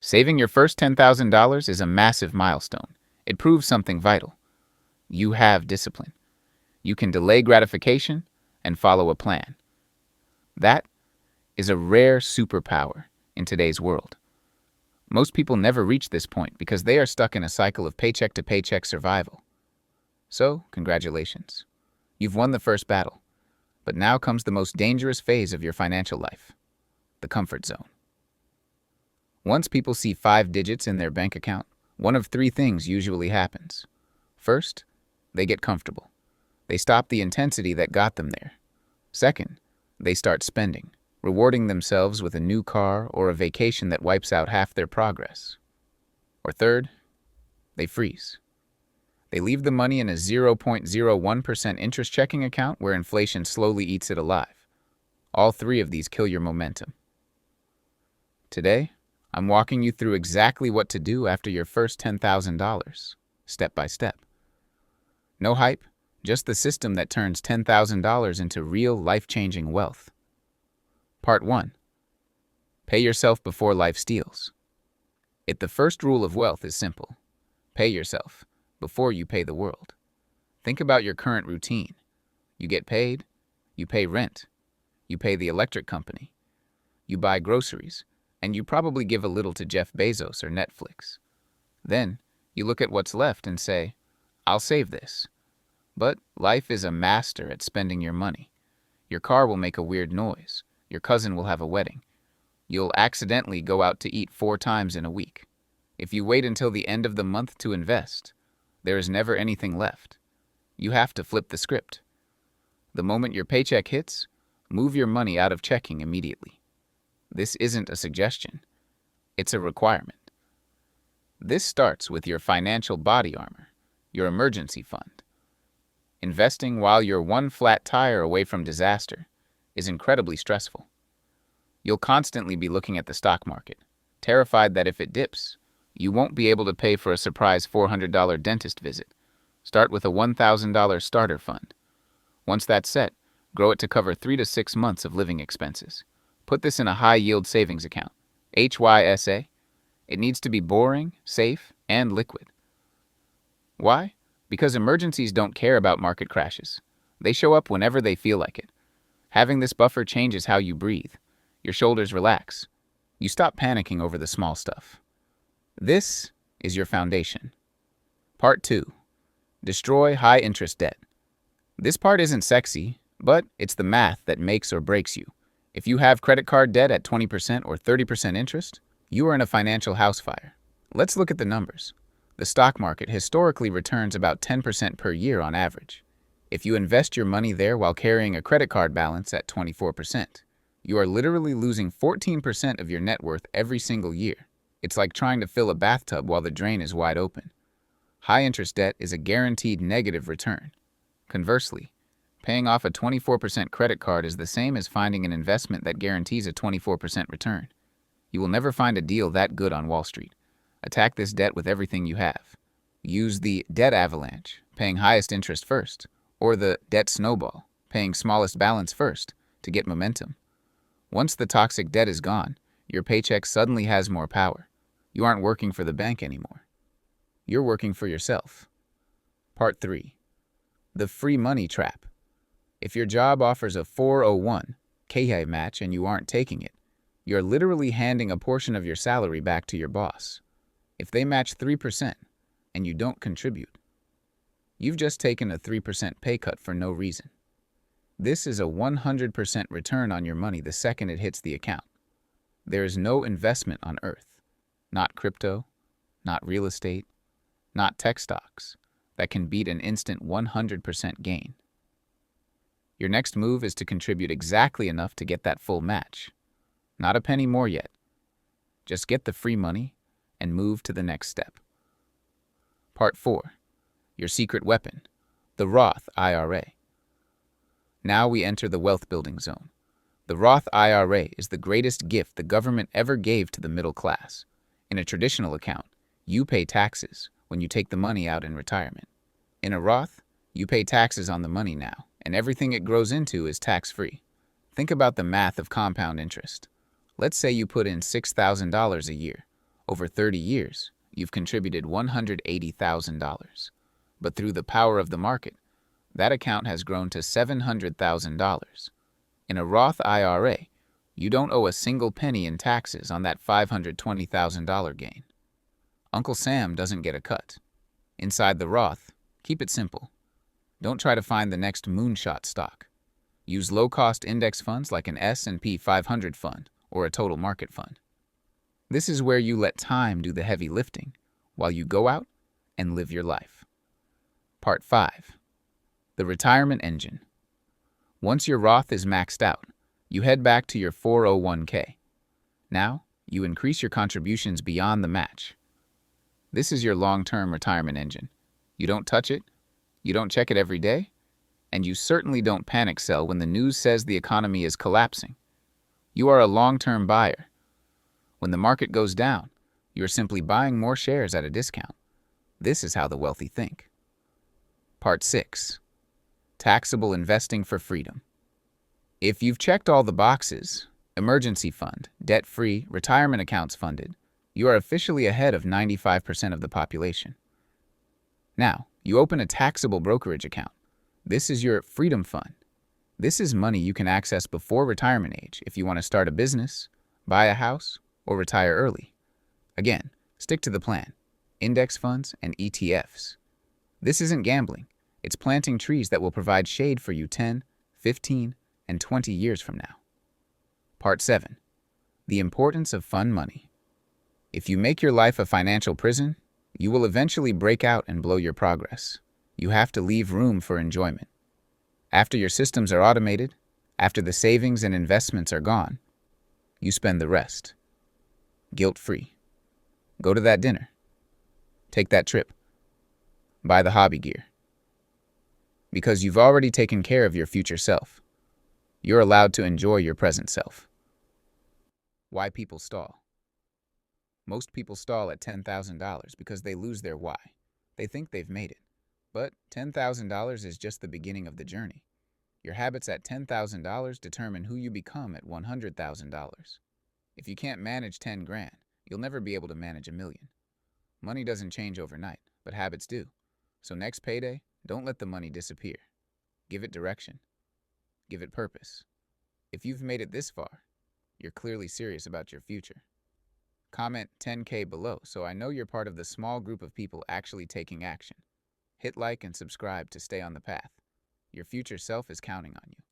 Saving your first $10,000 is a massive milestone. It proves something vital. You have discipline. You can delay gratification and follow a plan. That is a rare superpower in today's world. Most people never reach this point because they are stuck in a cycle of paycheck to paycheck survival. So, congratulations. You've won the first battle. But now comes the most dangerous phase of your financial life, the comfort zone. Once people see 5 digits in their bank account, one of 3 things usually happens. First, they get comfortable. They stop the intensity that got them there. Second, they start spending, rewarding themselves with a new car or a vacation that wipes out half their progress. Or third, they freeze. They leave the money in a 0.01% interest checking account where inflation slowly eats it alive. All 3 of these kill your momentum. Today, I'm walking you through exactly what to do after your first $10,000, step by step. No hype, just the system that turns $10,000 into real life-changing wealth. Part 1. Pay yourself before life steals. The first rule of wealth is simple. Pay yourself before you pay the world. Think about your current routine. You get paid, you pay rent, you pay the electric company, you buy groceries, and you probably give a little to Jeff Bezos or Netflix. Then, you look at what's left and say, I'll save this. But life is a master at spending your money. Your car will make a weird noise. Your cousin will have a wedding. You'll accidentally go out to eat 4 times in a week. If you wait until the end of the month to invest, there is never anything left. You have to flip the script. The moment your paycheck hits, move your money out of checking immediately. This isn't a suggestion. It's a requirement. This starts with your financial body armor, your emergency fund. Investing while you're one flat tire away from disaster is incredibly stressful. You'll constantly be looking at the stock market, terrified that if it dips, you won't be able to pay for a surprise $400 dentist visit. Start with a $1,000 starter fund. Once that's set, grow it to cover 3 to 6 months of living expenses. Put this in a high-yield savings account, HYSA. It needs to be boring, safe, and liquid. Why? Because emergencies don't care about market crashes. They show up whenever they feel like it. Having this buffer changes how you breathe. Your shoulders relax. You stop panicking over the small stuff. This is your foundation. Part 2. Destroy high-interest debt. This part isn't sexy, but it's the math that makes or breaks you. If you have credit card debt at 20% or 30% interest, you are in a financial house fire. Let's look at the numbers. The stock market historically returns about 10% per year on average. If you invest your money there while carrying a credit card balance at 24%, you are literally losing 14% of your net worth every single year. It's like trying to fill a bathtub while the drain is wide open. High-interest debt is a guaranteed negative return. Conversely, paying off a 24% credit card is the same as finding an investment that guarantees a 24% return. You will never find a deal that good on Wall Street. Attack this debt with everything you have. Use the debt avalanche, paying highest interest first, or the debt snowball, paying smallest balance first, to get momentum. Once the toxic debt is gone, your paycheck suddenly has more power. You aren't working for the bank anymore. You're working for yourself. Part 3. The free money trap. If your job offers a 401k match and you aren't taking it, you're literally handing a portion of your salary back to your boss. If they match 3% and you don't contribute, you've just taken a 3% pay cut for no reason. This is a 100% return on your money the second it hits the account. There is no investment on earth, not crypto, not real estate, not tech stocks, that can beat an instant 100% gain. Your next move is to contribute exactly enough to get that full match. Not a penny more yet. Just get the free money and move to the next step. Part 4. Your secret weapon, the Roth IRA. Now we enter the wealth building zone. The Roth IRA is the greatest gift the government ever gave to the middle class. In a traditional account, you pay taxes when you take the money out in retirement. In a Roth, you pay taxes on the money now, and everything it grows into is tax-free. Think about the math of compound interest. Let's say you put in $6,000 a year. Over 30 years, you've contributed $180,000. But through the power of the market, that account has grown to $700,000. In a Roth IRA, you don't owe a single penny in taxes on that $520,000 gain. Uncle Sam doesn't get a cut. Inside the Roth, keep it simple. Don't try to find the next moonshot stock. Use low-cost index funds like an S&P 500 fund or a total market fund. This is where you let time do the heavy lifting while you go out and live your life. Part 5. The Retirement Engine. Once your Roth is maxed out, you head back to your 401k. Now, you increase your contributions beyond the match. This is your long-term retirement engine. You don't touch it, you don't check it every day, and you certainly don't panic sell when the news says the economy is collapsing. You are a long-term buyer. When the market goes down, you are simply buying more shares at a discount. This is how the wealthy think. Part 6. Taxable Investing for Freedom. If you've checked all the boxes, emergency fund, debt-free, retirement accounts funded, you are officially ahead of 95% of the population. Now, you open a taxable brokerage account. This is your Freedom Fund. This is money you can access before retirement age if you want to start a business, buy a house, or retire early. Again, stick to the plan. Index funds and ETFs. This isn't gambling. It's planting trees that will provide shade for you 10, 15, and 20 years from now. Part 7. The Importance of Fun Money. If you make your life a financial prison, you will eventually break out and blow your progress. You have to leave room for enjoyment. After your systems are automated, after the savings and investments are gone, you spend the rest. Guilt-free. Go to that dinner. Take that trip. Buy the hobby gear. Because you've already taken care of your future self. You're allowed to enjoy your present self. Why people stall. Most people stall at $10,000 because they lose their why. They think they've made it. But $10,000 is just the beginning of the journey. Your habits at $10,000 determine who you become at $100,000. If you can't manage 10 grand, you'll never be able to manage $1 million. Money doesn't change overnight, but habits do. So next payday, don't let the money disappear. Give it direction. Give it purpose. If you've made it this far, you're clearly serious about your future. Comment 10K below so I know you're part of the small group of people actually taking action. Hit like and subscribe to stay on the path. Your future self is counting on you.